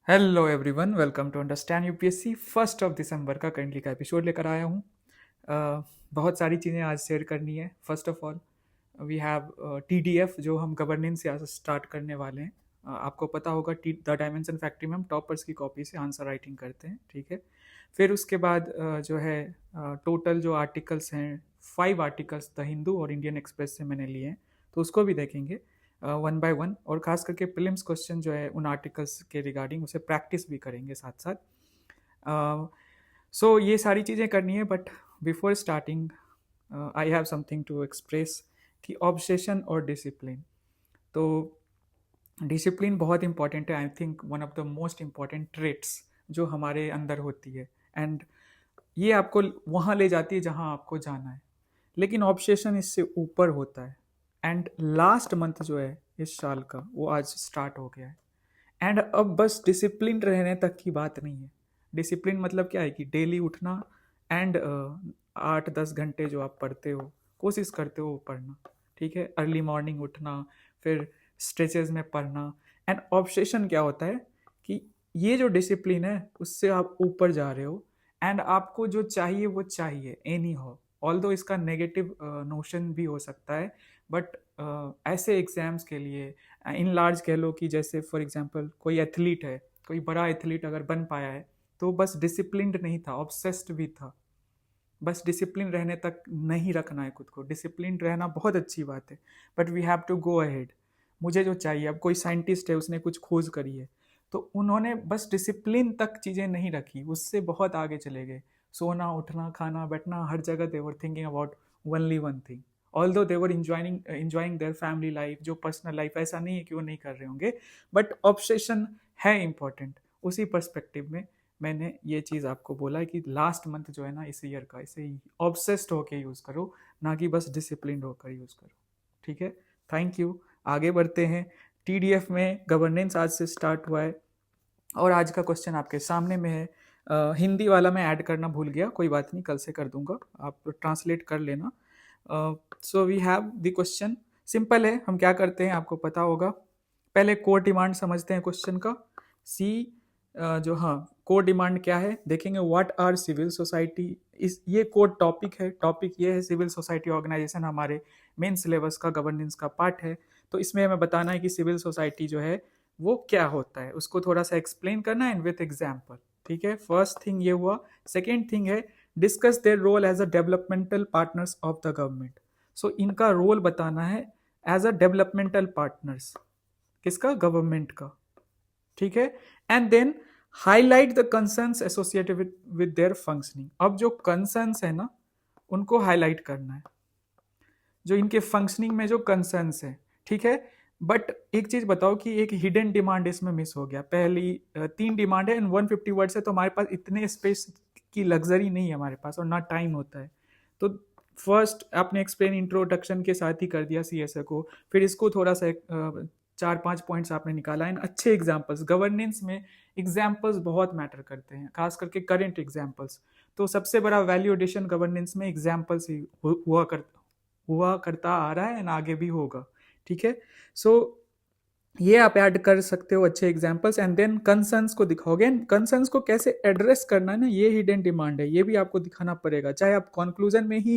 Hello everyone, welcome to understand UPSC. 1 दिसंबर का currently का एपिसोड लेकर आया हूँ। बहुत सारी चीज़ें आज शेयर करनी है। First of all we have TDF, जो हम गवर्नेंस से आज स्टार्ट करने वाले हैं। आपको पता होगा द डायमेंशन फैक्ट्री में हम टॉपर्स की कॉपी से आंसर राइटिंग करते हैं, ठीक है। फिर उसके बाद जो है टोटल जो आर्टिकल्स हैं, 5 आर्टिकल्स द हिंदू और इंडियन एक्सप्रेस से मैंने लिए हैं, तो उसको भी देखेंगे वन बाय वन। और खास करके प्रीलिम्स क्वेश्चन जो है उन आर्टिकल्स के रिगार्डिंग उसे प्रैक्टिस भी करेंगे साथ साथ। सो ये सारी चीज़ें करनी है, but before starting I have something to express कि ऑब्सेशन और डिसिप्लिन। तो डिसिप्लिन बहुत इंपॉर्टेंट है। I think one of the most important traits जो हमारे अंदर होती है, एंड ये आपको वहाँ ले जाती है जहाँ आपको जाना है। लेकिन ऑब्सेशन इससे ऊपर होता है। एंड लास्ट मंथ जो है इस साल का, वो आज स्टार्ट हो गया है। एंड अब बस डिसिप्लिन रहने तक की बात नहीं है। डिसिप्लिन मतलब क्या है कि डेली उठना एंड 8-10 घंटे जो आप पढ़ते हो, कोशिश करते हो पढ़ना, ठीक है। अर्ली मॉर्निंग उठना, फिर स्ट्रेचेस में पढ़ना। एंड ऑब्सेशन क्या होता है कि ये जो डिसिप्लिन है उससे आप ऊपर जा रहे हो, एंड आपको जो चाहिए वो चाहिए एनी हो। ऑल्दो इसका नेगेटिव नोशन भी हो सकता है, बट ऐसे एग्जाम्स के लिए इन लार्ज कह लो कि जैसे फॉर एग्जांपल कोई एथलीट है, कोई बड़ा एथलीट अगर बन पाया है, तो बस डिसिप्लिन्ड नहीं था, ऑब्सेस्ड भी था। बस डिसिप्लिन रहने तक नहीं रखना है खुद को। डिसिप्लिन रहना बहुत अच्छी बात है, but we have to go ahead. मुझे जो चाहिए, अब कोई साइंटिस्ट है, उसने कुछ खोज करी है, तो उन्होंने बस डिसिप्लिन तक चीज़ें नहीं रखी, उससे बहुत आगे चले गए। सोना, उठना, खाना, बैठना, हर जगह they were thinking about only one thing. Although they were enjoying their family life, जो पर्सनल लाइफ, ऐसा नहीं है कि वो नहीं कर रहे होंगे, बट ऑब्सेशन है इम्पॉर्टेंट। उसी पर्सपेक्टिव में मैंने ये चीज़ आपको बोला है कि लास्ट मंथ जो है ना इस ईयर का, इसे ऑब्सेस्ड होकर यूज़ करो, ना कि बस डिसिप्लिन होकर यूज़ करो, ठीक है। Thank you. आगे बढ़ते हैं। टीडीएफ में गवर्नेंस आज से स्टार्ट हुआ है, और आज का क्वेश्चन आपके सामने में है। हिंदी वाला मैं ऐड करना भूल गया, कोई बात नहीं, कल से कर दूंगा, आप ट्रांसलेट कर लेना। So we have the question. Simple है, हम क्या करते हैं आपको पता होगा। पहले कोर डिमांड समझते हैं क्वेश्चन का। सी जो, हाँ, कोर डिमांड क्या है देखेंगे। व्हाट आर सिविल सोसाइटी, इस ये कोर टॉपिक है। टॉपिक ये है सिविल सोसाइटी ऑर्गेनाइजेशन, हमारे मेन सिलेबस का गवर्नेंस का पार्ट है। तो इसमें हमें बताना है कि सिविल सोसाइटी जो है वो क्या होता है, उसको थोड़ा सा एक्सप्लेन करना है विथ एग्जाम्पल, ठीक है। फर्स्ट थिंग ये हुआ। सेकेंड थिंग है discuss their role as a developmental partners of the government. So इनका रोल बताना है एज अ डेवलपमेंटल पार्टनर्स, किसका, गवर्नमेंट का, ठीक है। And then highlight the concerns associated with their functioning. अब जो कंसर्न्स है ना, उनको हाईलाइट करना है, जो इनके फंक्शनिंग में जो कंसर्न्स है, ठीक है। बट एक चीज बताओ कि एक हिडन डिमांड इसमें मिस हो गया। पहली 3 डिमांड है एंड 150 वर्ड्स है, तो हमारे पास इतने स्पेस की लग्जरी नहीं है हमारे पास, और ना टाइम होता है। तो फर्स्ट आपने एक्सप्लेन इंट्रोडक्शन के साथ ही कर दिया सीएसए को, फिर इसको थोड़ा सा 4-5 पॉइंट्स आपने निकाला है, अच्छे एग्जाम्पल्स। गवर्नेंस में एग्जाम्पल्स बहुत मैटर करते हैं, खास करके करेंट एग्जाम्पल्स। तो सबसे बड़ा वैल्यू एडिशन गवर्नेंस में एग्जाम्पल्स ही हुआ करता आ रहा है, एंड आगे भी होगा, ठीक है। सो ये आप ऐड कर सकते हो अच्छे एग्जांपल्स, एंड देन कंसर्न्स को दिखाओगे। कंसर्न्स को कैसे एड्रेस करना है ना, ये हिडन डिमांड है, ये भी आपको दिखाना पड़ेगा। चाहे आप कंक्लूजन में ही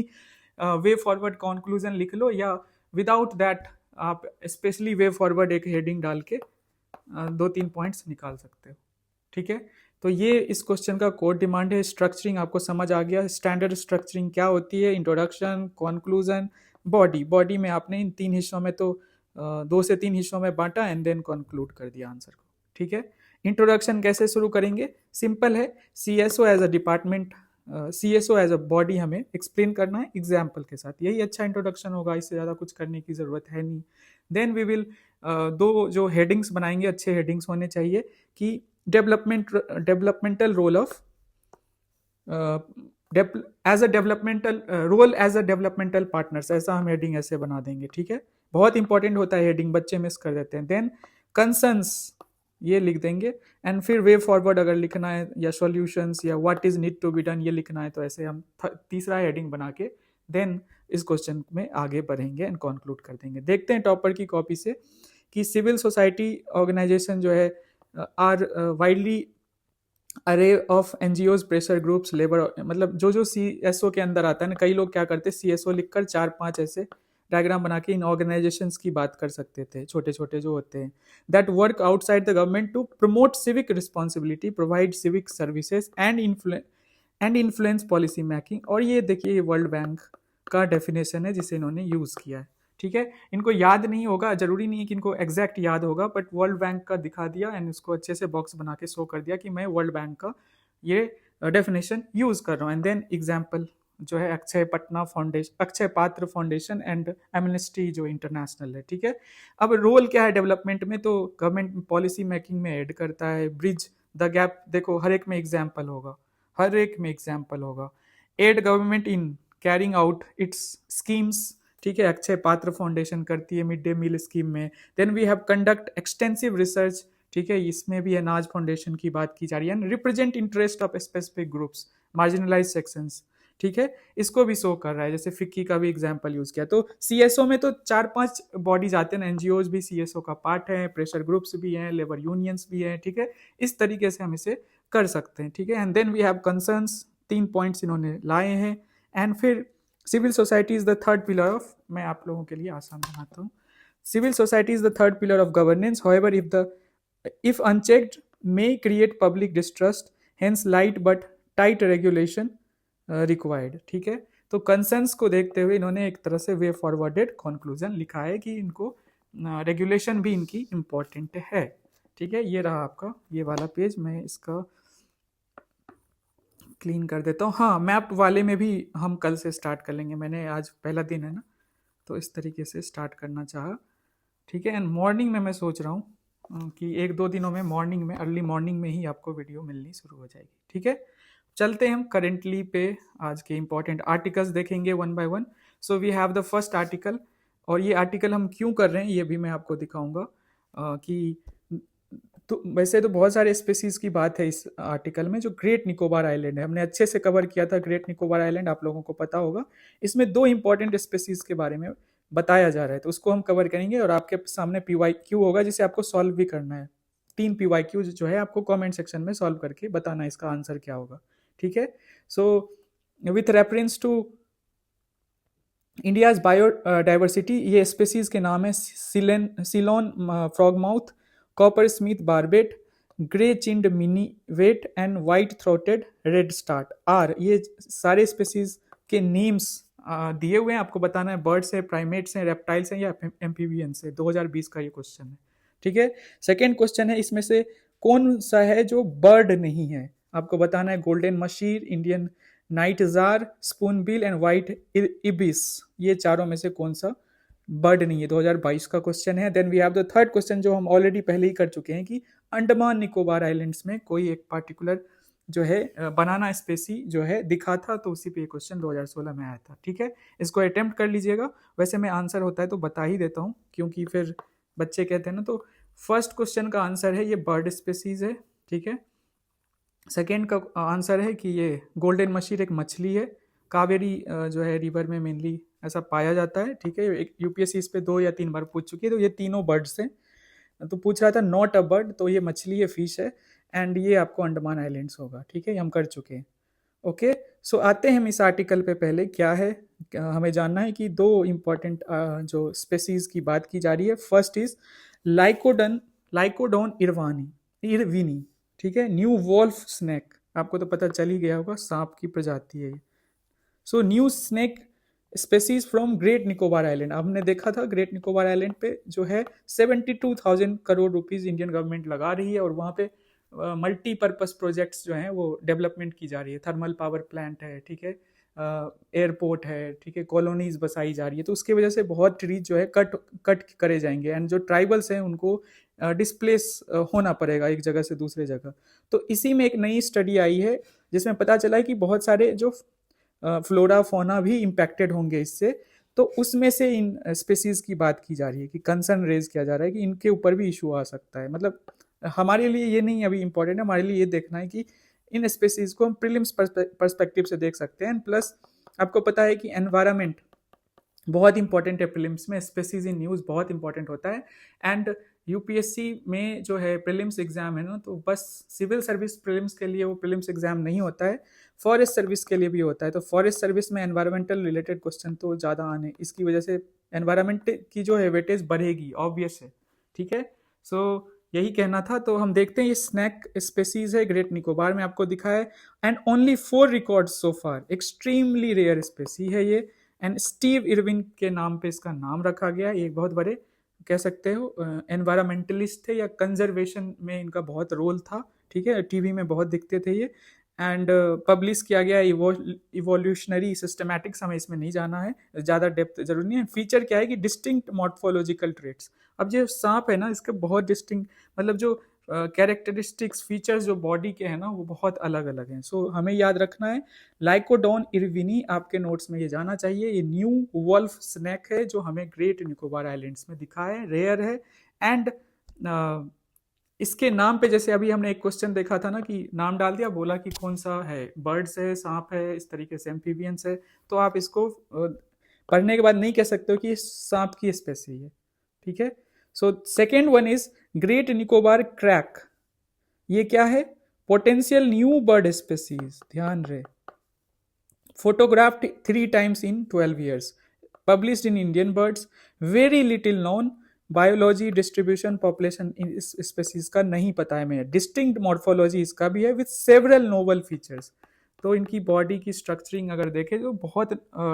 वे फॉरवर्ड कंक्लूजन लिख लो, या विदाउट दैट आप स्पेशली वे फॉरवर्ड एक हेडिंग डाल के 2-3 पॉइंट्स निकाल सकते हो, ठीक है। तो ये इस क्वेश्चन का कोर डिमांड है। स्ट्रक्चरिंग आपको समझ आ गया। स्टैंडर्ड स्ट्रक्चरिंग क्या होती है, इंट्रोडक्शन, कंक्लूजन, बॉडी। बॉडी में आपने इन 3 हिस्सों में, तो 2 से 3 हिस्सों में बांटा, एंड देन कंक्लूड कर दिया आंसर को, ठीक है। इंट्रोडक्शन कैसे शुरू करेंगे, सिंपल है। CSO as a department, CSO as a body हमें एक्सप्लेन करना है एग्जाम्पल के साथ, यही अच्छा इंट्रोडक्शन होगा, इससे ज़्यादा कुछ करने की ज़रूरत है नहीं। देन वी विल 2 जो हेडिंग्स बनाएंगे, अच्छे हेडिंग्स होने चाहिए कि developmental role of as a developmental role as a developmental partners, ऐसा हम हेडिंग ऐसे बना देंगे, ठीक है। बहुत इंपॉर्टेंट होता है हेडिंग, बच्चे मिस कर देते हैं। देन कंसर्न्स ये लिख देंगे, एंड फिर वे फॉरवर्ड अगर लिखना है, या सॉल्यूशंस, या what is need to be done ये लिखना है, तो ऐसे हम तीसरा हेडिंग बना के देन इस क्वेश्चन में आगे बढ़ेंगे एंड कंक्लूड कर देंगे। देखते हैं टॉपर की कॉपी से कि सिविल सोसाइटी ऑर्गेनाइजेशन जो है आर वाइडली अरे of NGOs, pressure groups, labour, मतलब जो जो सीएसओ के अंदर आता है ना, कई लोग क्या करते हैं सीएसओ लिखकर 4-5 ऐसे डायग्राम बना के इन ऑर्गेनाइजेशंस की बात कर सकते थे, छोटे छोटे जो होते हैं, that work outside the government to promote civic responsibility, provide civic services and influence policy making. और ये देखिए, ये वर्ल्ड बैंक का डेफिनेशन है जिसे इन्होंने यूज किया है। ठीक है, इनको याद नहीं होगा, जरूरी नहीं है कि इनको एग्जैक्ट याद होगा, बट वर्ल्ड बैंक का दिखा दिया एंड उसको अच्छे से बॉक्स बना के शो कर दिया कि मैं वर्ल्ड बैंक का ये डेफिनेशन यूज कर रहा हूँ। एंड देन एग्जाम्पल जो है Akshaya Patra foundation and amnesty जो इंटरनेशनल है। ठीक है, अब रोल क्या है डेवलपमेंट में, तो गवर्नमेंट पॉलिसी मेकिंग में ऐड करता है, ब्रिज द गैप, देखो हर एक में एग्जाम्पल होगा, हर एक में एग्जाम्पल होगा। Aid government in carrying out its schemes, ठीक है, अक्षय पात्र फाउंडेशन करती है मिड डे मील स्कीम में। Then we have conduct extensive research, ठीक है, इसमें भी अनाज फाउंडेशन की बात की जा रही है। Represent interest of specific groups, marginalise sections, ठीक है, इसको भी शो कर रहा है, जैसे फिक्की का भी एग्जाम्पल यूज किया। तो सीएसओ में तो 4-5 बॉडीज आते हैं, एनजीओज भी सीएसओ का पार्ट है, प्रेशर ग्रुप्स भी हैं, लेबर यूनियंस भी हैं। ठीक है, इस तरीके से हम इसे कर सकते हैं। ठीक है, and then we have concerns, 3 points इन्होंने लाए हैं। एंड फिर civil society is the third pillar of, मैं आप लोगों के लिए आसान बनाता हूँ, civil society is the third pillar of governance, however if unchecked may create public distrust, hence light but tight regulation required। ठीक है, तो कंसर्न्स को देखते हुए इन्होंने एक तरह से वे फॉरवर्डेड कंक्लूजन लिखा है कि इनको रेगुलेशन भी इनकी इम्पोर्टेंट है। ठीक है, ये रहा आपका ये वाला पेज, मैं इसका क्लीन कर देता हूँ। हाँ, मैप वाले में भी हम कल से स्टार्ट कर लेंगे, मैंने आज पहला दिन है ना, तो इस तरीके से स्टार्ट करना चाहा। ठीक है, एंड मॉर्निंग में मैं सोच रहा हूँ कि 1-2 दिनों में मॉर्निंग में, अर्ली मॉर्निंग में ही आपको वीडियो मिलनी शुरू हो जाएगी। ठीक है, चलते हैं हम करेंटली पे, आज के इंपॉर्टेंट आर्टिकल्स देखेंगे one by one. So we have the first article, और ये आर्टिकल हम क्यों कर रहे हैं ये भी मैं आपको दिखाऊंगा कि तो वैसे तो बहुत सारे स्पेसीज की बात है इस आर्टिकल में। जो ग्रेट निकोबार आइलैंड है, हमने अच्छे से कवर किया था ग्रेट निकोबार आइलैंड, आप लोगों को पता होगा। इसमें 2 इंपॉर्टेंट स्पेसीज के बारे में बताया जा रहा है, तो उसको हम कवर करेंगे। और आपके सामने PYQ होगा जिसे आपको सॉल्व भी करना है। 3 PYQ जो है आपको कमेंट सेक्शन में सॉल्व करके बताना इसका आंसर क्या होगा। ठीक है, so with reference to India's biodiversity, ये स्पेसीज के नाम है Ceylon frogmouth, coppersmith barbet, grey chinned minivet and white throated redstart are. ये सारे स्पेसीज के नेम्स दिए हुए हैं, आपको बताना है बर्ड्स है, प्राइमेट्स हैं, रेप्टाइल्स हैं या एम्फीबियंस है। 2020 का ये क्वेश्चन है। ठीक है, सेकेंड क्वेश्चन है, इसमें से कौन सा है जो बर्ड नहीं है, आपको बताना है golden machine, Indian night jar, spoon bill and white ibis, ये चारों में से कौन सा बर्ड नहीं है। 2022 का क्वेश्चन है। Then we have the third question जो हम ऑलरेडी पहले ही कर चुके हैं कि अंडमान निकोबार आइलैंड्स में कोई एक पार्टिकुलर जो है बनाना स्पेसी जो है दिखा था, तो उसी पे क्वेश्चन 2016 में आया था। ठीक है, इसको अटेम्प्ट कर लीजिएगा। वैसे मैं आंसर होता है तो बता ही देता हूँ, क्योंकि फिर बच्चे कहते हैं ना। तो फर्स्ट क्वेश्चन का आंसर है ये बर्ड स्पेसीज है। ठीक है, सेकेंड का आंसर है कि ये गोल्डन मशीर एक मछली है, कावेरी जो है रिवर में मेनली ऐसा पाया जाता है। ठीक है, यूपीएससी इस पे 2 या 3 बार पूछ चुकी है। तो ये तीनों बर्ड्स हैं, तो पूछ रहा था नॉट अ बर्ड, तो ये मछली है, फिश है, एंड ये आपको अंडमान आइलैंड्स होगा। ठीक है, ये हम कर चुके हैं। ओके, सो आते हैं हम इस आर्टिकल पे। पहले क्या है, हमें जानना है कि 2 इंपॉर्टेंट जो स्पेसीज की बात की जा रही है। First is Lycodon irwini. ठीक है, न्यू वॉल्फ स्नेक, आपको तो पता चल ही गया होगा, सांप की प्रजाति है ये। So new snake species from great Nicobar island, हमने देखा था ग्रेट निकोबार आइलैंड पे जो है 72,000 करोड़ रुपीज इंडियन गवर्नमेंट लगा रही है, और वहाँ पे मल्टीपर्पज प्रोजेक्ट्स जो हैं वो डेवलपमेंट की जा रही है। थर्मल पावर प्लांट है, ठीक है, एयरपोर्ट है, ठीक है, कॉलोनीज बसाई जा रही है। तो उसकी वजह से बहुत ट्रीज जो है कट करे जाएंगे, एंड जो ट्राइबल्स हैं उनको डिस्प्लेस होना पड़ेगा एक जगह से दूसरे जगह। तो इसी में एक नई स्टडी आई है जिसमें पता चला है कि बहुत सारे जो फ्लोरा फोना भी इम्पैक्टेड होंगे इससे। तो उसमें से इन स्पेसीज की बात की जा रही है कि कंसर्न रेज किया जा रहा है कि इनके ऊपर भी इशू आ सकता है। मतलब हमारे लिए ये नहीं अभी इम्पोर्टेंट है, हमारे लिए ये देखना है कि इन स्पेसीज को हम प्रीलिम्स पर्सपेक्टिव से देख सकते हैं। प्लस आपको पता है कि एनवायरमेंट बहुत इंपॉर्टेंट है प्रीलिम्स में, स्पेसीज इन न्यूज़ बहुत इंपॉर्टेंट होता है। एंड यूपीएससी में जो है प्रीलिम्स एग्जाम है ना, तो बस सिविल सर्विस प्रीलिम्स के लिए वो प्रीलिम्स एग्जाम नहीं होता है, फॉरेस्ट सर्विस के लिए भी होता है। तो फॉरेस्ट सर्विस में एनवायरमेंटल रिलेटेड क्वेश्चन तो ज़्यादा आने, इसकी वजह से एनवायरमेंट की जो है वेटेज बढ़ेगी, ऑब्वियस है। ठीक है, सो यही कहना था। तो हम देखते हैं, ये स्नैक स्पेसीज है ग्रेट निकोबार में, आपको दिखा है, and only 4 record so far, extremely rare species है ये। एंड स्टीव इरविन के नाम पे इसका नाम रखा गया। ये बहुत बड़े कह सकते हो एनवायरमेंटलिस्ट थे, या कंजर्वेशन में इनका बहुत रोल था। ठीक है, टीवी में बहुत दिखते थे ये। एंड पब्लिश किया गया इवोल्यूशनरी सिस्टमैटिक्स, हमें इसमें नहीं जाना है, ज़्यादा डेप्थ जरूरी नहीं है। फीचर क्या है कि डिस्टिंक्ट मॉर्फोलॉजिकल ट्रेट्स। अब जो सांप है ना, इसके बहुत डिस्टिंक्ट, मतलब जो कैरेक्टरिस्टिक्स फीचर्स जो बॉडी के हैं ना, वो बहुत अलग अलग हैं। सो हमें याद रखना है, लाइकोडॉन इरविनी आपके नोट्स में ये जाना चाहिए। ये न्यू वॉल्फ स्नैक है जो हमें ग्रेट निकोबार आइलैंड्स में दिखा है, रेयर है। एंड इसके नाम पे, जैसे अभी हमने एक क्वेश्चन देखा था ना कि नाम डाल दिया, बोला कि कौन सा है, बर्ड्स है, सांप है, इस तरीके से एम्फीबियंस है, तो आप इसको पढ़ने के बाद नहीं कह सकते हो कि सांप की स्पेसी है। ठीक है, so second one is great Nicobar crack. ये क्या है? पोटेंशियल न्यू बर्ड स्पेसीज, ध्यान रहे। Photographed 3 times in 12 years, published in Indian Birds, very little known, biology distribution population इस स्पेसीज का नहीं पता है मैं। डिस्टिंक्ट मॉर्फोलॉजी इसका भी है विथ सेवरल नोवल फीचर्स। तो इनकी बॉडी की स्ट्रक्चरिंग अगर देखें तो बहुत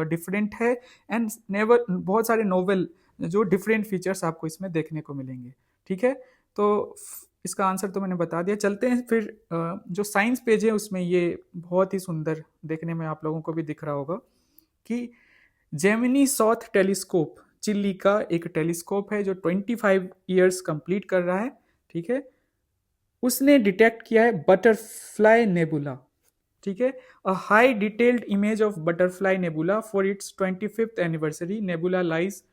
डिफरेंट है, एंड नेवर बहुत सारे नोवेल जो डिफरेंट फीचर्स आपको इसमें देखने को मिलेंगे। ठीक है, तो इसका आंसर तो मैंने बता दिया। चलते हैं फिर जो साइंस पेज है उसमें ये बहुत ही सुंदर देखने में आप लोगों को भी दिख रहा होगा कि जेमिनी सॉथ टेलीस्कोप, चिली का एक टेलीस्कोप है जो 25 इयर्स कंप्लीट कर रहा है। ठीक है, उसने डिटेक्ट किया है बटरफ्लाई नेबुला। ठीक है, a high detailed image of butterfly nebula for its 25th anniversary. Nebula lies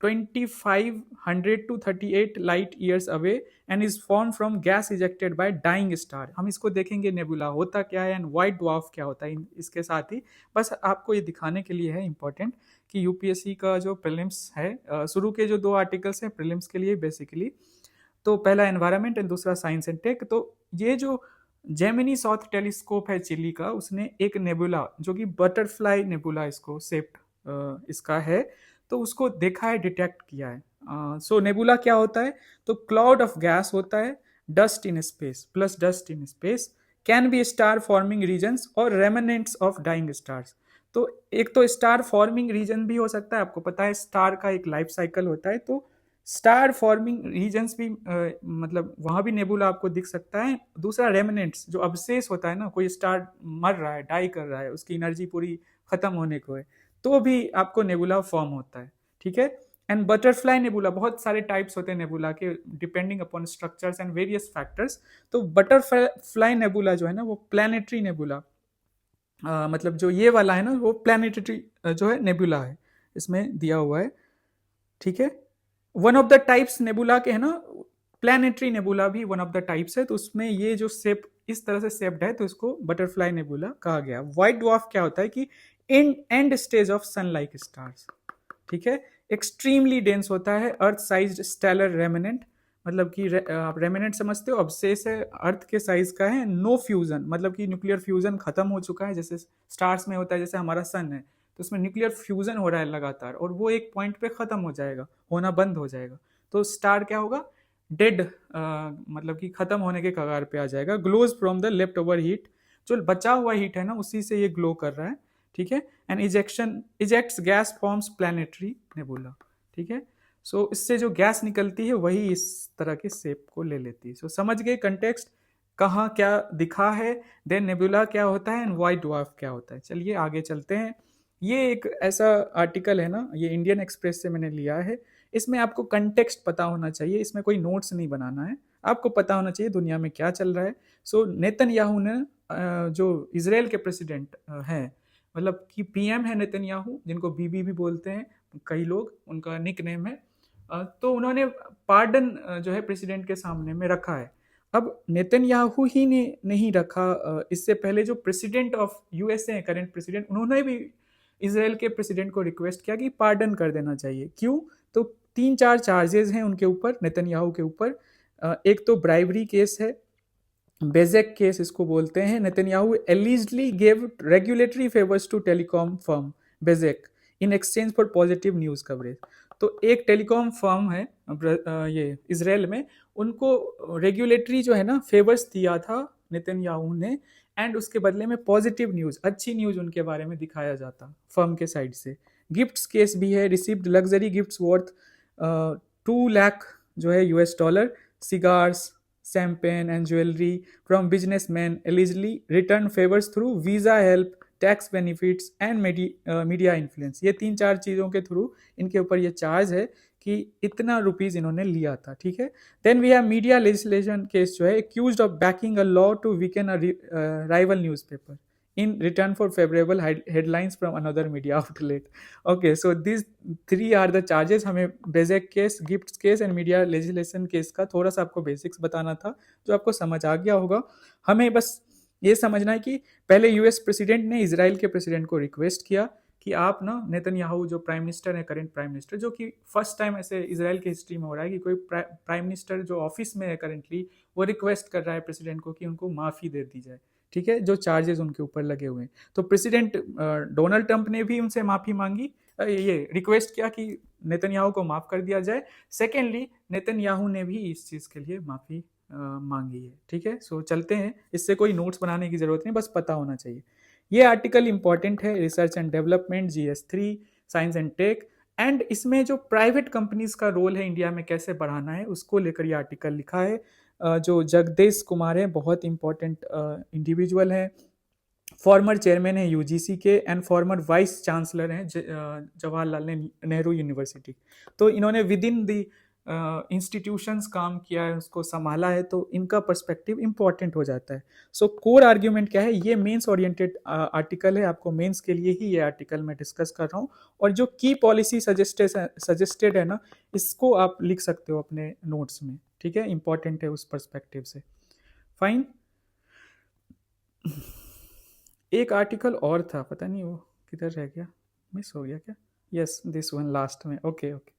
2500 to 38 light years away and is form from gas ejected by dying star. हम इसको देखेंगे नेबुला होता क्या है एंड व्हाइट ड्वार्फ क्या होता है। इसके साथ ही बस आपको ये दिखाने के लिए है इंपॉर्टेंट कि यूपीएससी का जो प्रीलिम्स है, शुरू के जो 2 आर्टिकल्स हैं प्रीलिम्स के लिए बेसिकली, तो पहला एनवायरनमेंट एंड दूसरा साइंस एंड टेक। तो ये जो जेमिनी सॉथ टेलीस्कोप है चिली का, उसने एक नेबुला जो कि बटरफ्लाई नेबुला इसको सेप्ट इसका है, तो उसको देखा है, डिटेक्ट किया है। सो नेबुला क्या होता है? तो क्लाउड ऑफ गैस होता है, dust in space plus dust in space, can be star forming regions और रेमिनेंट्स ऑफ डाइंग स्टार्स। तो एक तो स्टार फॉर्मिंग रीजन भी हो सकता है, आपको पता है स्टार का एक लाइफ साइकिल होता है, तो स्टार फॉर्मिंग रीजन्स भी मतलब वहां भी नेबुला आपको दिख सकता है। दूसरा रेमिनेंट्स, जो अवशेष होता है ना, कोई स्टार मर रहा है, डाई कर रहा है, उसकी एनर्जी पूरी खत्म होने को है, तो भी आपको नेबुला फॉर्म होता है। ठीक है, एंड बटरफ्लाई नेबुला, बहुत सारे टाइप्स होते हैं नेबुला के depending upon structures and various factors. तो बटरफ्लाई नेबुला जो है ना, वो प्लैनेटरी नेबुला, मतलब जो ये वाला है ना, वो प्लैनेटरी जो है नेबुला है, इसमें दिया हुआ है। ठीक है, one of the types nebula के है ना, प्लैनेटरी नेबुला भी वन ऑफ द टाइप्स है, तो उसमें ये जो शेप इस तरह से शेप्ड है, तो इसको बटरफ्लाई नेबुला कहा गया। व्हाइट ड्वार्फ क्या होता है कि end stage of sun like stars. ठीक है, एक्सट्रीमली डेंस होता है, अर्थ साइज्ड स्टेलर रेमिनेंट, मतलब कि आप रेमिनेंट समझते हो, अवशेष है, अर्थ के साइज का है। नो फ्यूजन, मतलब कि न्यूक्लियर फ्यूजन खत्म हो चुका है, जैसे स्टार्स में होता है, जैसे हमारा सन है तो उसमें न्यूक्लियर फ्यूजन हो रहा है लगातार, और वो एक पॉइंट पे खत्म हो जाएगा, होना बंद हो जाएगा, तो स्टार क्या होगा? डेड, मतलब कि खत्म होने के कगार पे आ जाएगा। Glows from the left over heat, जो बचा हुआ हीट है ना, उसी से ये ग्लो कर रहा है। ठीक है, and ejects gas forms planetary nebula. ठीक है, सो इससे जो गैस निकलती है वही इस तरह के शेप को ले लेती है। सो समझ गए कंटेक्स्ट, कहाँ क्या दिखा है, देन नेबुला क्या होता है एंड व्हाइट ड्वार्फ क्या होता है। चलिए आगे चलते हैं। ये एक ऐसा आर्टिकल है ना, ये इंडियन एक्सप्रेस से मैंने लिया है। इसमें आपको कंटेक्स्ट पता होना चाहिए, इसमें कोई नोट्स नहीं बनाना है, आपको पता होना चाहिए दुनिया में क्या चल रहा है। सो नेतन्याहू ने, जो इजराइल के प्रेसिडेंट हैं, मतलब कि पीएम है नेतन्याहू, जिनको बीबी भी बोलते हैं कई लोग, उनका निक नेम है, तो उन्होंने पार्डन जो है प्रेसिडेंट के सामने में रखा है। अब नेतन्याहू ही ने नहीं रखा, इससे पहले जो प्रेसिडेंट ऑफ यूएसए है, करंट प्रेसिडेंट, उन्होंने भी इजराइल के प्रेसिडेंट को रिक्वेस्ट किया कि पार्डन कर देना चाहिए। क्यों? तो 3-4 चार्जेस हैं उनके ऊपर, नेतन्याहू के ऊपर। एक तो ब्राइबरी केस है, बेजेक केस इसको बोलते हैं। Netanyahu allegedly give regulatory favours to telecom firm Bezeq in exchange for positive news coverage. तो एक टेलीकॉम फर्म है ये इसराइल में, उनको रेगुलेटरी जो है ना फेवर्स दिया था नेतन्याहू ने, एंड उसके बदले में पॉजिटिव न्यूज़, अच्छी न्यूज़ उनके बारे में दिखाया जाता फर्म के साइड से। गिफ्ट्स केस भी है, received luxury gifts worth 2 lakh जो है $, cigars, champagne and jewelry from businessmen, allegedly return favors through visa help, tax benefits and media influence. ये 3-4 चीज़ों के थ्रू इनके ऊपर ये चार्ज है कि इतना रुपीज़ इन्होंने लिया था, ठीक है। Then we have media legislation case जो है, accused of backing a law to weaken a rival newspaper in return for favorable headlines from another media outlet. Okay, so these 3 are the charges. हमें Bezeq case, gifts case and media legislation case का थोड़ा सा आपको basics बताना था, जो आपको समझ आ गया होगा। हमें बस ये समझना है कि पहले यूएस प्रेसिडेंट ने इजराइल के प्रेसिडेंट को रिक्वेस्ट किया कि आप ना नेतन्याहू जो प्राइम मिनिस्टर है, करंट प्राइम मिनिस्टर, जो कि फर्स्ट टाइम ऐसे इजराइल की हिस्ट्री में हो रहा है कि कोई प्राइम मिनिस्टर जो ऑफिस में है करंटली, वो रिक्वेस्ट कर रहा है प्रेसिडेंट को कि उनको माफ़ी दे दी जाए, ठीक है, जो चार्जेस उनके ऊपर लगे हुए हैं। तो प्रेसिडेंट डोनाल्ड ट्रंप ने भी उनसे माफ़ी मांगी, ये रिक्वेस्ट किया कि नेतन्याहू को माफ़ कर दिया जाए। सेकेंडली नेतन्याहू ने भी इस चीज़ के लिए माफ़ी मांगी है, ठीक है। सो चलते हैं, इससे कोई नोट्स बनाने की ज़रूरत नहीं, बस पता होना चाहिए। ये आर्टिकल इंपॉर्टेंट है, research and development, GS3, science and tech, and इसमें जो प्राइवेट कंपनीज का रोल है इंडिया में कैसे बढ़ाना है, उसको लेकर ये आर्टिकल लिखा है। जो जगदेश कुमार है, बहुत इंपॉर्टेंट इंडिविजुअल है, फॉर्मर चेयरमैन है यूजीसी के एंड फॉर्मर वाइस चांसलर हैं जवाहरलाल नेहरू यूनिवर्सिटी। तो इन्होंने विद इन दी इंस्टीट्यूशंस काम किया है, उसको संभाला है, तो इनका पर्सपेक्टिव इंपॉर्टेंट हो जाता है। सो कोर आर्ग्यूमेंट क्या है, ये मेंस ओरिएंटेड आर्टिकल है, आपको मेंस के लिए ही ये आर्टिकल मैं डिस्कस कर रहा हूँ। और जो की पॉलिसी सजेस्टेड है ना, इसको आप लिख सकते हो अपने नोट्स में, ठीक है, इंपॉर्टेंट है उस पर्सपेक्टिव से। फाइन। एक आर्टिकल और था, पता नहीं वो किधर रह गया, मिस हो गया क्या? यस, दिस वन लास्ट में। ओके ओके,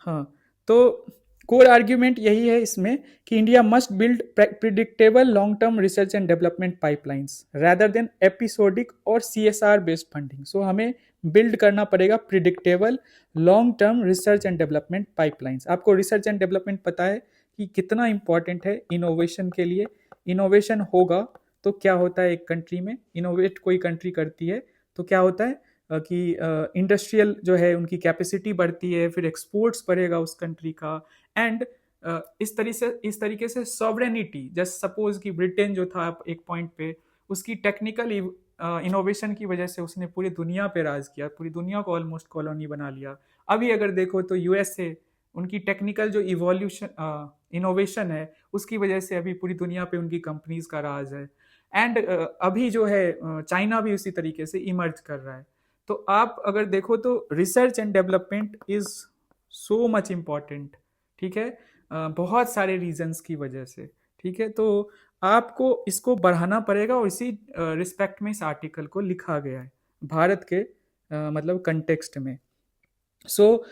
हाँ। तो कोर आर्ग्यूमेंट यही है इसमें कि India must build predictable long term research and development pipelines rather than episodic और CSR बेस्ड फंडिंग। सो हमें बिल्ड करना पड़ेगा predictable long term research and development pipelines. आपको रिसर्च एंड डेवलपमेंट पता है कि कितना इंपॉर्टेंट है इनोवेशन के लिए। इनोवेशन होगा तो क्या होता है, एक कंट्री में इनोवेट कोई कंट्री करती है तो क्या होता है कि इंडस्ट्रियल जो है उनकी कैपेसिटी बढ़ती है, फिर एक्सपोर्ट्स बढ़ेगा उस कंट्री का, एंड इस तरीके से सॉवरेनिटी, जस्ट सपोज कि ब्रिटेन जो था एक पॉइंट पे, उसकी टेक्निकल इनोवेशन की वजह से उसने पूरी दुनिया पे राज किया, पूरी दुनिया को ऑलमोस्ट कॉलोनी बना लिया। अभी अगर देखो तो USA, उनकी टेक्निकल जो इवोल्यूशन इनोवेशन है, उसकी वजह से अभी पूरी दुनिया पे उनकी कंपनीज का राज है। एंड अभी जो है चाइना भी उसी तरीके से इमर्ज कर रहा है। तो आप अगर देखो तो research and development is so much important, ठीक है, बहुत सारे रीजंस की वजह से, ठीक है। तो आपको इसको बढ़ाना पड़ेगा, और इसी रिस्पेक्ट में इस आर्टिकल को लिखा गया है भारत के मतलब कंटेक्स्ट में। So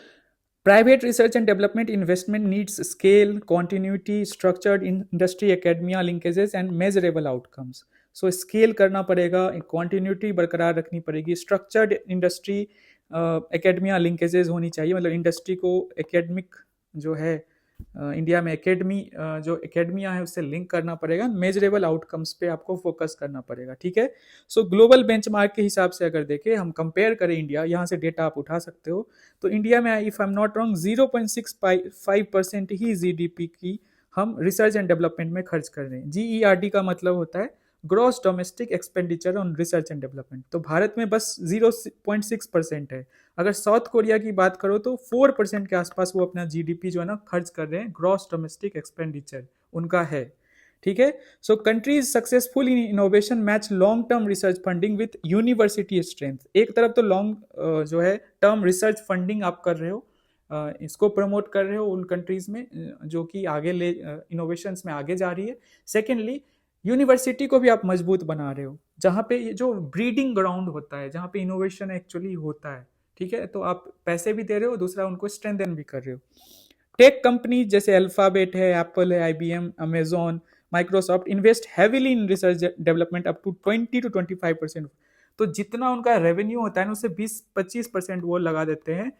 private research and development investment needs scale, continuity, structured industry academia linkages and measurable outcomes. So scale करना पड़ेगा, क्वांटिन्यूटी बरकरार रखनी पड़ेगी, स्ट्रक्चर्ड इंडस्ट्री एकेडमिया लिंकेजेस होनी चाहिए, मतलब इंडस्ट्री को एकेडमिक जो है इंडिया में एकेडमी जो एकेडमिया है उससे लिंक करना पड़ेगा, मेजरेबल आउटकम्स पे आपको फोकस करना पड़ेगा, ठीक है। सो ग्लोबल बेंचमार्क के हिसाब से अगर देखें, हम कंपेयर करें इंडिया, यहाँ से डेटा आप उठा सकते हो, तो इंडिया में if I am not wrong 0.65% he GDP की हम रिसर्च एंड डेवलपमेंट में खर्च कर रहे हैं। GERD का मतलब होता है gross domestic expenditure on research and development. तो भारत में बस 0.6% है। अगर साउथ कोरिया की बात करो तो 4% के आसपास वो अपना GDP जो है ना खर्च कर रहे हैं, ग्रॉस डोमेस्टिक एक्सपेंडिचर उनका है, ठीक है। So countries successful in innovation match long term research funding with university strength. एक तरफ तो लॉन्ग जो है टर्म रिसर्च फंडिंग आप कर रहे हो, इसको प्रमोट कर रहे हो उन कंट्रीज में जो कि आगे ले इनोवेशंस में आगे जा रही है। सेकेंडली यूनिवर्सिटी को भी आप मजबूत बना रहे हो, जहाँ पे जो ब्रीडिंग ग्राउंड होता है, जहाँ पे इनोवेशन एक्चुअली होता है, ठीक है, तो आप पैसे भी दे रहे हो, दूसरा उनको स्ट्रेंथन भी कर रहे हो। टेक कंपनी जैसे अल्फाबेट है, एप्पल है, IBM, Amazon, Microsoft invest heavily in research development up to 20 to 25%। तो जितना उनका रेवेन्यू होता है ना, उससे 20-25% वो लगा देते हैं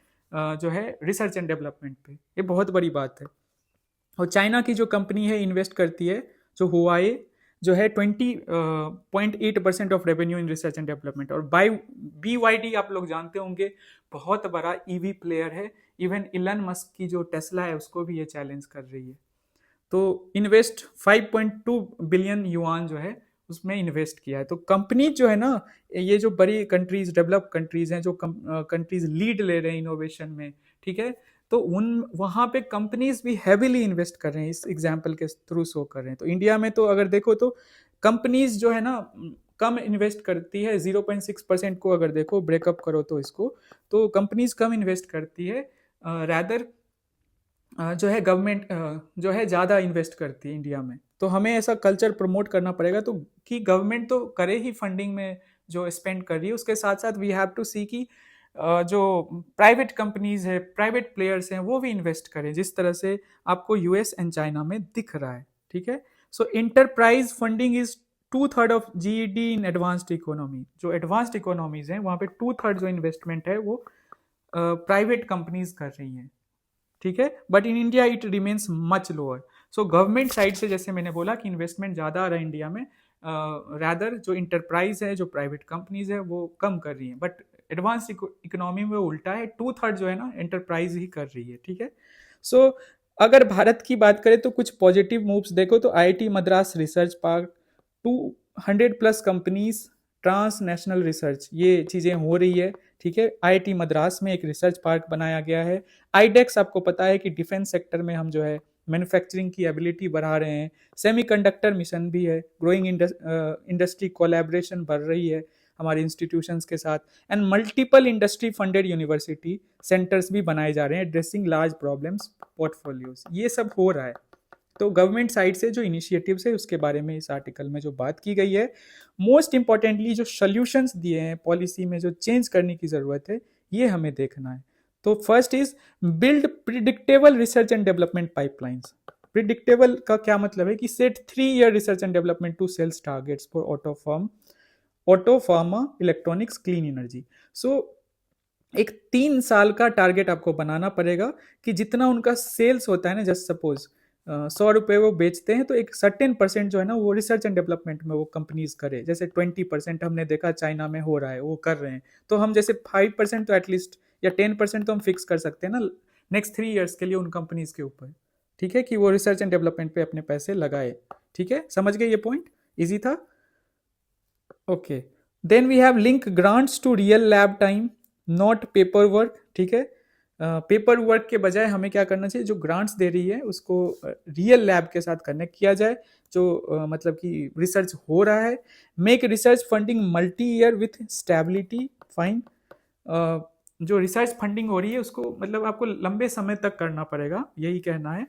जो है रिसर्च एंड डेवलपमेंट पे। ये बहुत बड़ी बात है। और चाइना की जो कंपनी है इन्वेस्ट करती है, जो हुआई, जो है 20.8% of revenue in research and development. और BYD आप लोग जानते होंगे, बहुत बड़ा EV प्लेयर है। इवन इलन मस्क की जो टेस्ला है उसको भी ये चैलेंज कर रही है। तो इन्वेस्ट 5.2 बिलियन युआन जो है उसमें इन्वेस्ट किया है। तो कंपनी जो है ना, ये जो बड़ी कंट्रीज, डेवलप कंट्रीज हैं, जो कंट्रीज लीड ले रहे हैं इनोवेशन में, ठीक है, तो उन वहाँ पे कंपनीज भी हैविली इन्वेस्ट कर रहे हैं, इस एग्जाम्पल के थ्रू शो कर रहे हैं। तो इंडिया में तो अगर देखो तो कंपनीज जो है ना कम इन्वेस्ट करती है, 0.6% को अगर देखो ब्रेकअप करो तो इसको, तो कंपनीज कम इन्वेस्ट करती है, रैदर जो है गवर्नमेंट जो है ज़्यादा इन्वेस्ट करती है इंडिया में। तो हमें ऐसा कल्चर प्रमोट करना पड़ेगा, तो कि गवर्नमेंट तो करे ही फंडिंग में जो स्पेंड कर रही है, उसके साथ साथ वी हैव टू सी कि जो प्राइवेट कंपनीज है, प्राइवेट प्लेयर्स हैं, वो भी इन्वेस्ट करें, जिस तरह से आपको US एंड चाइना में दिख रहा है। ठीक है, so enterprise funding is 2/3 of GDP in advanced economy. जो एडवांस्ड इकोनॉमीज हैं वहाँ पे 2/3 जो इन्वेस्टमेंट है वो प्राइवेट कंपनीज कर रही हैं। ठीक है, but in India it remains much lower. So government side से जैसे मैंने बोला कि इन्वेस्टमेंट ज़्यादा आ रहा है इंडिया में, रैदर जो इंटरप्राइज है, जो प्राइवेट कंपनीज है, वो कम कर रही हैं। बट एडवांस इकोनॉमी में उल्टा है, 2/3 जो है ना एंटरप्राइज ही कर रही है। ठीक है, सो अगर भारत की बात करें तो कुछ पॉजिटिव मूव्स देखो तो IIT Madras research park, 200+ companies, transnational research, ये चीज़ें हो रही है। ठीक है, IIT मद्रास में एक रिसर्च पार्क बनाया गया है। IDEX आपको पता है कि डिफेंस सेक्टर में हम जो है मैन्युफैक्चरिंग की एबिलिटी बढ़ा रहे हैं। सेमीकंडक्टर मिशन भी है। ग्रोइंग इंडस्ट्री कोलैबोरेशन बढ़ रही है हमारे इंस्टीट्यूशंस के साथ। And multiple industry funded university centres भी बनाए जा रहे हैं, एड्रेसिंग लार्ज प्रॉब्लम्स, पोर्टफोलियोज। ये सब हो रहा है। तो गवर्नमेंट साइड से जो इनिशिएटिव्स है उसके बारे में इस आर्टिकल में जो बात की गई है, मोस्ट इंपॉर्टेंटली जो सोल्यूशंस दिए हैं, पॉलिसी में जो चेंज करने की ज़रूरत है, ये हमें देखना है। तो first is build predictable research and development pipelines. Predictable का क्या मतलब है कि set 3-year research and development to sales targets for auto pharma, electronics, clean energy. So एक 3 साल का टारगेट आपको बनाना पड़ेगा कि जितना उनका सेल्स होता है ना, जस्ट सपोज 100 रुपये वो बेचते हैं, तो एक सर्टेन % जो है ना वो रिसर्च एंड डेवलपमेंट में वो कंपनीज करे। जैसे 20% हमने देखा चाइना में हो रहा है, वो कर रहे हैं। तो हम जैसे 5% तो एटलीस्ट, या 10% तो हम फिक्स कर सकते हैं ना नेक्स्ट 3 years के लिए उन कंपनीज के ऊपर। ठीक है, कि वो रिसर्च एंड डेवलपमेंट पे अपने पैसे लगाए। ठीक है, समझ गए ये पॉइंट? इजी था। Okay, then we have link grants to real lab time, not paper work. ठीक है, पेपर वर्क के बजाय हमें क्या करना चाहिए, जो ग्रांट्स दे रही है उसको रियल लैब के साथ कनेक्ट किया जाए, जो मतलब कि रिसर्च हो रहा है। Make research funding multi year with stability, fine. जो रिसर्च फंडिंग हो रही है उसको मतलब आपको लंबे समय तक करना पड़ेगा, यही कहना है।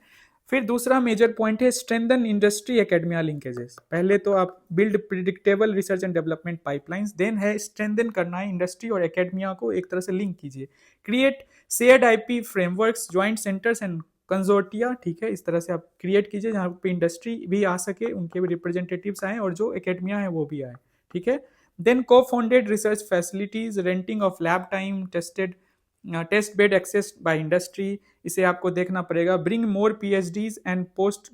फिर दूसरा मेजर पॉइंट है स्ट्रेंथन इंडस्ट्री एकेडमिया लिंकेजेस। पहले तो आप build predictable research and development pipelines, then है स्ट्रेंथन करना है इंडस्ट्री और एकेडमिया को एक तरह से लिंक कीजिए। Create shared IP frameworks, joint centres and consortia. ठीक है, इस तरह से आप क्रिएट कीजिए जहाँ पे इंडस्ट्री भी आ सके, उनके भी रिप्रेजेंटेटिव्स आए और जो एकेडमिया है वो भी आए। ठीक है, then co founded research facilities, renting of lab time, test bed access by industry, इसे आपको देखना पड़ेगा। Bring more PhDs and post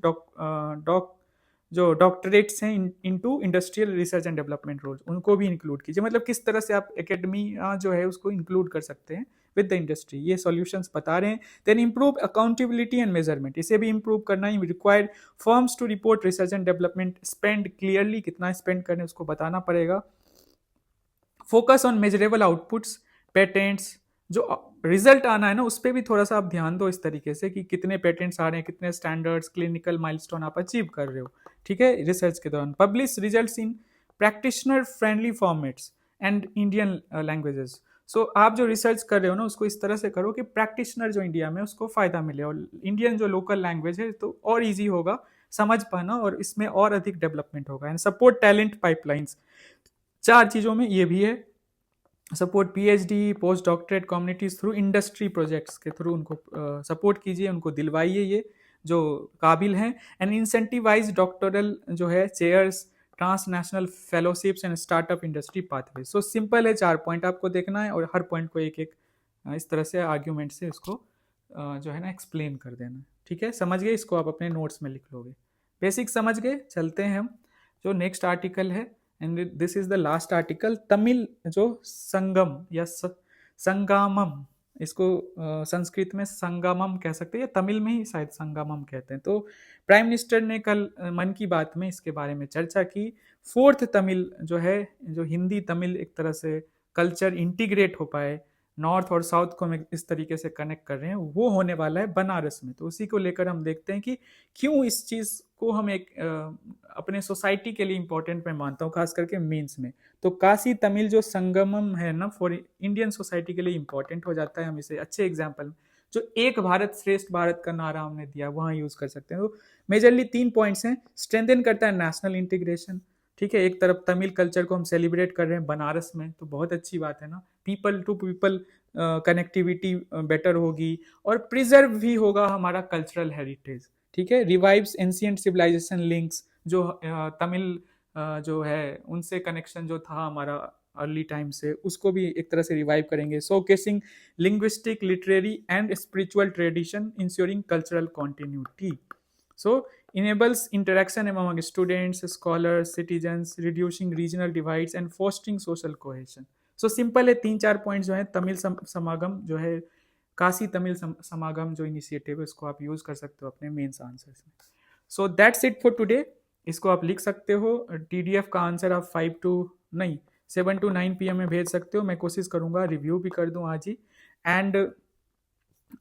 जो डॉक्टरेट्स हैं into industrial research and development roles, उनको भी इंक्लूड कीजिए। मतलब किस तरह से आप एकेडमिया जो है उसको इंक्लूड कर सकते हैं विद द इंडस्ट्री, ये सॉल्यूशंस बता रहे हैं। Then improve accountability and measurement, इसे भी इंप्रूव करना है। Required firms to report research and development spend clearly, कितना स्पेंड करने उसको बताना पड़ेगा। Focus on measurable outputs, patents, जो रिजल्ट आना है ना उस पर भी थोड़ा सा आप ध्यान दो, इस तरीके से कि कितने पेटेंट्स आ रहे हैं, कितने स्टैंडर्ड्स, क्लिनिकल माइलस्टोन आप अचीव कर रहे हो। ठीक है, रिसर्च के दौरान publish results in practitioner friendly formats and Indian languages. So आप जो रिसर्च कर रहे हो ना उसको इस तरह से करो कि प्रैक्टिशनर जो इंडिया में उसको फायदा मिले, और इंडियन जो लोकल लैंग्वेज है तो और ईजी होगा समझ पाना, और इसमें और अधिक डेवलपमेंट होगा। एंड सपोर्ट टैलेंट पाइपलाइंस, 4 चीज़ों में ये भी है। Support PhD post doctorate communities through industry projects के थ्रू उनको सपोर्ट कीजिए, उनको दिलवाइए ये जो काबिल हैं। एंड इंसेंटिवाइज डॉक्टरल जो है chairs, transnational fellowships and startup industry pathway. So simple है, 4 पॉइंट आपको देखना है और हर पॉइंट को एक एक इस तरह से आर्ग्यूमेंट से उसको जो है ना एक्सप्लेन कर देना। ठीक है, समझ गए? इसको आप अपने नोट्स में लिख लोगे। बेसिक समझ गए? चलते हैं हम जो नेक्स्ट आर्टिकल है, and this is the last article. Tamil जो संगम या संगमम, इसको संस्कृत में संगमम कह सकते हैं या तमिल में ही शायद संगमम कहते हैं। तो प्राइम मिनिस्टर ने कल मन की बात में इसके बारे में चर्चा की। फोर्थ तमिल जो है, जो हिंदी तमिल एक तरह से कल्चर इंटीग्रेट हो पाए, नॉर्थ और साउथ को हम इस तरीके से कनेक्ट कर रहे हैं, वो होने वाला है बनारस में। तो उसी को लेकर हम देखते हैं कि क्यों इस चीज़ को हम एक अपने सोसाइटी के लिए इंपॉर्टेंट मैं मानता हूँ, खास करके मीन्स में। तो काशी तमिल जो संगमम है ना, फॉर इंडियन सोसाइटी के लिए इंपॉर्टेंट हो जाता है। हम इसे अच्छे एग्जाम्पल जो एक भारत श्रेष्ठ भारत का नारा हमने दिया वहां यूज कर सकते हैं। तो मेजरली 3 पॉइंट्स हैं। स्ट्रेंथन करता है नेशनल इंटीग्रेशन, ठीक है, एक तरफ तमिल कल्चर को हम सेलिब्रेट कर रहे हैं बनारस में, तो बहुत अच्छी बात है ना। People to people connectivity better होगी और प्रिजर्व भी होगा हमारा कल्चरल हेरिटेज। ठीक है, रिवाइव्स एंशिएंट सिविलाइजेशन लिंक्स, जो तमिल जो है उनसे कनेक्शन जो था हमारा अर्ली टाइम से, उसको भी एक तरह से रिवाइव करेंगे। Showcasing linguistic, literary and spiritual tradition, ensuring cultural continuity. So enables interaction among students, scholars, citizens, reducing regional divides and fostering social cohesion. So simple है, 3-4 पॉइंट जो है तमिल समागम जो है, काशी तमिल समागम जो इनिशिएटिव है, उसको आप यूज कर सकते हो अपने मेंस आंसर्स में। So that's it for today. इसको आप लिख सकते हो। टीडीएफ का आंसर आप 7 to 9 PM में भेज सकते हो। मैं कोशिश करूंगा रिव्यू भी कर दूं आज ही, एंड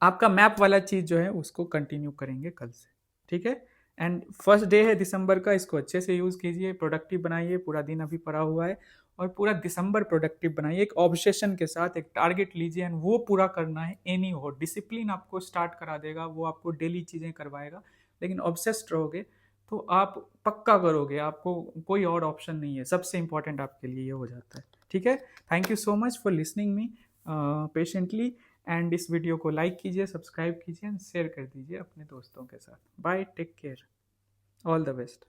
आपका मैप वाला चीज जो है उसको कंटिन्यू करेंगे कल से। ठीक है, एंड फर्स्ट डे है दिसंबर का, इसको अच्छे से यूज कीजिए, प्रोडक्टिव बनाइए। पूरा दिन अभी पड़ा हुआ है और पूरा दिसंबर प्रोडक्टिव बनाइए, एक ऑब्सेशन के साथ एक टारगेट लीजिए एंड वो पूरा करना है। एनी हो, डिसिप्लिन आपको स्टार्ट करा देगा, वो आपको डेली चीजें करवाएगा, लेकिन ऑब्सेस्ड रहोगे तो आप पक्का करोगे, आपको कोई और ऑप्शन नहीं है। सबसे इंपॉर्टेंट आपके लिए ये हो जाता है। ठीक है, thank you so much for listening me patiently, and इस वीडियो को लाइक कीजिए, सब्सक्राइब कीजिए एंड शेयर कर दीजिए अपने दोस्तों के साथ। Bye, take care, all the best.